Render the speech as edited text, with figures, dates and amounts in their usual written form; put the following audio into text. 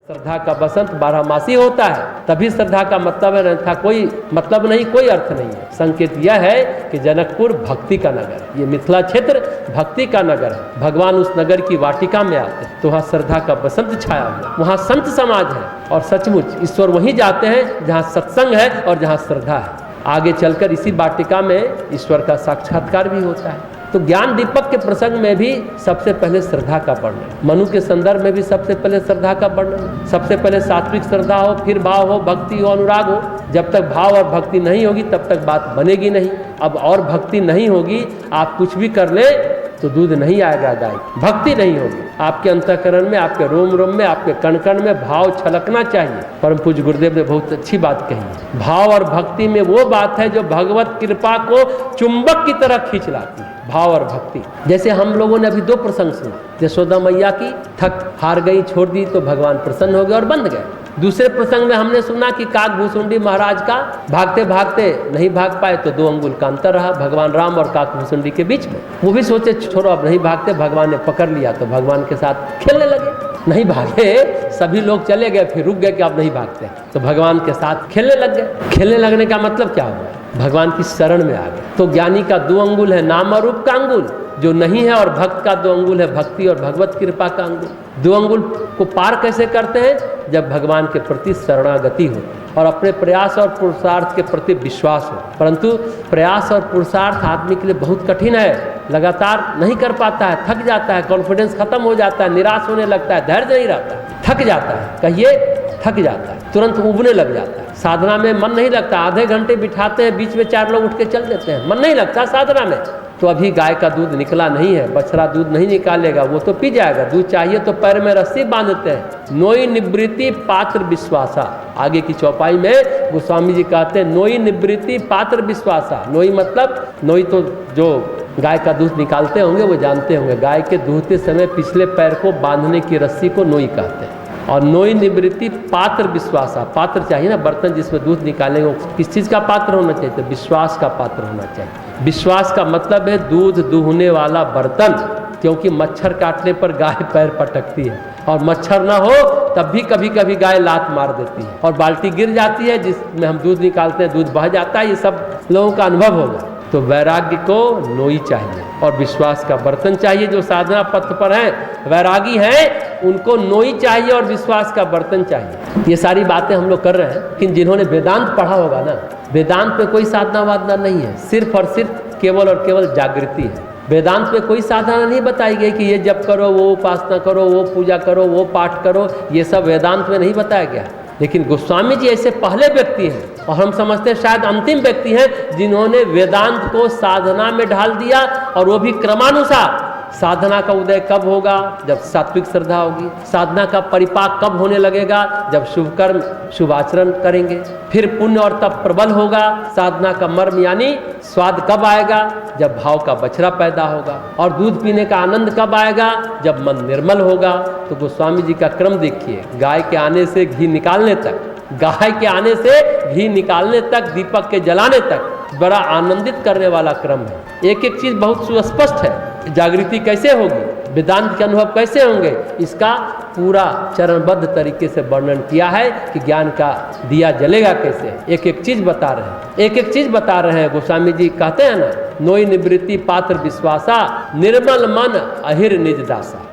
श्रद्धा का बसंत 12 मासी होता है, तभी श्रद्धा का मतलब है, अन्यथा कोई मतलब नहीं, कोई अर्थ नहीं है। संकेत यह है कि जनकपुर भक्ति का नगर है, ये मिथिला क्षेत्र भक्ति का नगर है। भगवान उस नगर की वाटिका में आते हैं तो वहाँ श्रद्धा का बसंत छाया हुआ, वहाँ संत समाज है और सचमुच ईश्वर वहीं जाते हैं जहाँ सत्संग है और जहाँ श्रद्धा है। आगे चलकर इसी वाटिका में ईश्वर का साक्षात्कार भी होता है। तो ज्ञान दीपक के प्रसंग में भी सबसे पहले श्रद्धा का वर्णन, मनु के संदर्भ में भी सबसे पहले श्रद्धा का वर्णन। सबसे पहले सात्विक श्रद्धा हो, फिर भाव हो, भक्ति हो, अनुराग हो। जब तक भाव और भक्ति नहीं होगी तब तक बात बनेगी नहीं। अब और भक्ति नहीं होगी, आप कुछ भी कर ले तो दूध नहीं आएगा गाय, भक्ति नहीं होगी। आपके अंतःकरण में, आपके रोम रोम में, आपके कण कण में भाव छलकना चाहिए। परम पूज्य गुरुदेव ने बहुत अच्छी बात कही है, भाव और भक्ति में वो बात है जो भगवत कृपा को चुंबक की तरह खींच लाती है, भाव और भक्ति। जैसे हम लोगों ने अभी 2 प्रसंग सुना, यशोदा मैया की थक हार गई, छोड़ दी तो भगवान प्रसन्न हो गए और बंध गए। दूसरे प्रसंग में हमने सुना कि काकभूसुंडी महाराज का भागते भागते नहीं भाग पाए तो 2 अंगुल का अंतर रहा भगवान राम और काकभूसुंडी के बीच में। वो भी सोचे छोड़ो अब नहीं भागते, भगवान ने पकड़ लिया तो भगवान के साथ खेलने लगे। नहीं भागे, सभी लोग चले गए, फिर रुक गए कि अब नहीं भागते, तो भगवान के साथ खेलने लग गए। खेलने लगने का मतलब क्या हुआ? भगवान की शरण में आ गए। तो ज्ञानी का 2 अंगुल है नाम और रूप का अंगुल जो नहीं है, और भक्त का 2 अंगुल है भक्ति और भगवत कृपा का अंगुल। 2 अंगुल को पार कैसे करते हैं? जब भगवान के प्रति शरणागति हो और अपने प्रयास और पुरुषार्थ के प्रति विश्वास हो। परंतु प्रयास और पुरुषार्थ आदमी के लिए बहुत कठिन है, लगातार नहीं कर पाता है, थक जाता है, कॉन्फिडेंस खत्म हो जाता है, निराश होने लगता है, धैर्य नहीं रहता है, थक जाता है, कहिए थक जाता है, तुरंत उबने लग जाता है। साधना में मन नहीं लगता, आधे घंटे बिठाते हैं, बीच में 4 लोग उठ के चल देते हैं, मन नहीं लगता साधना में। तो अभी गाय का दूध निकला नहीं है, बछड़ा दूध नहीं निकालेगा, वो तो पी जाएगा। दूध चाहिए तो पैर में रस्सी बांधते हैं। नोई निवृत्ति पात्र विश्वासा, आगे की चौपाई में गोस्वामी जी कहते हैं नोई निवृत्ति पात्र विश्वासा। नोई मतलब, नोई तो जो गाय का दूध निकालते होंगे वो जानते होंगे, गाय के दूहते समय पिछले पैर को बांधने की रस्सी को नोई कहते हैं। और नोई निवृत्ति पात्र विश्वासा, पात्र चाहिए ना, बर्तन जिसमें दूध निकालेंगे, किस चीज़ का पात्र होना चाहिए? तो विश्वास का पात्र होना चाहिए। विश्वास का मतलब है दूध दूहने वाला बर्तन, क्योंकि मच्छर काटने पर गाय पैर पटकती है और मच्छर ना हो तब भी कभी कभी गाय लात मार देती है और बाल्टी गिर जाती है जिसमें हम दूध निकालते हैं, दूध बह जाता है। ये सब लोगों का अनुभव होगा। तो वैराग्य को नोई चाहिए और विश्वास का बर्तन चाहिए। जो साधना पथ पर हैं, वैरागी हैं, उनको नोई चाहिए और विश्वास का बर्तन चाहिए। ये सारी बातें हम लोग कर रहे हैं, लेकिन जिन्होंने वेदांत पढ़ा होगा ना, वेदांत में कोई साधना वादना नहीं है, सिर्फ और सिर्फ केवल और केवल जागृति है। वेदांत में कोई साधना नहीं बताई गई कि ये जप करो, वो उपासना करो, वो पूजा करो, वो पाठ करो, ये सब वेदांत में नहीं बताया गया। लेकिन गोस्वामी जी ऐसे पहले व्यक्ति हैं और हम समझते हैं शायद अंतिम व्यक्ति हैं जिन्होंने वेदांत को साधना में ढाल दिया, और वो भी क्रमानुसार। साधना का उदय कब होगा? जब सात्विक श्रद्धा होगी। साधना का परिपाक कब होने लगेगा? जब शुभ कर्म शुभ आचरण करेंगे। फिर पुण्य और तप प्रबल होगा। साधना का मर्म यानी स्वाद कब आएगा? जब भाव का बछड़ा पैदा होगा। और दूध पीने का आनंद कब आएगा? जब मन निर्मल होगा। तो गोस्वामी जी का क्रम देखिए, गाय के आने से घी निकालने तक, गाय के आने से घी निकालने तक, दीपक के जलाने तक बड़ा आनंदित करने वाला क्रम है। एक एक चीज बहुत सुस्पष्ट है। जागृति कैसे होगी, वेदांत के अनुभव कैसे होंगे, इसका पूरा चरणबद्ध तरीके से वर्णन किया है कि ज्ञान का दिया जलेगा कैसे। एक एक चीज बता रहे हैं, एक एक चीज बता रहे हैं। गोस्वामी जी कहते हैं ना, नोई निवृत्ति पात्र विश्वासा, निर्मल मन अहिर निज दासा।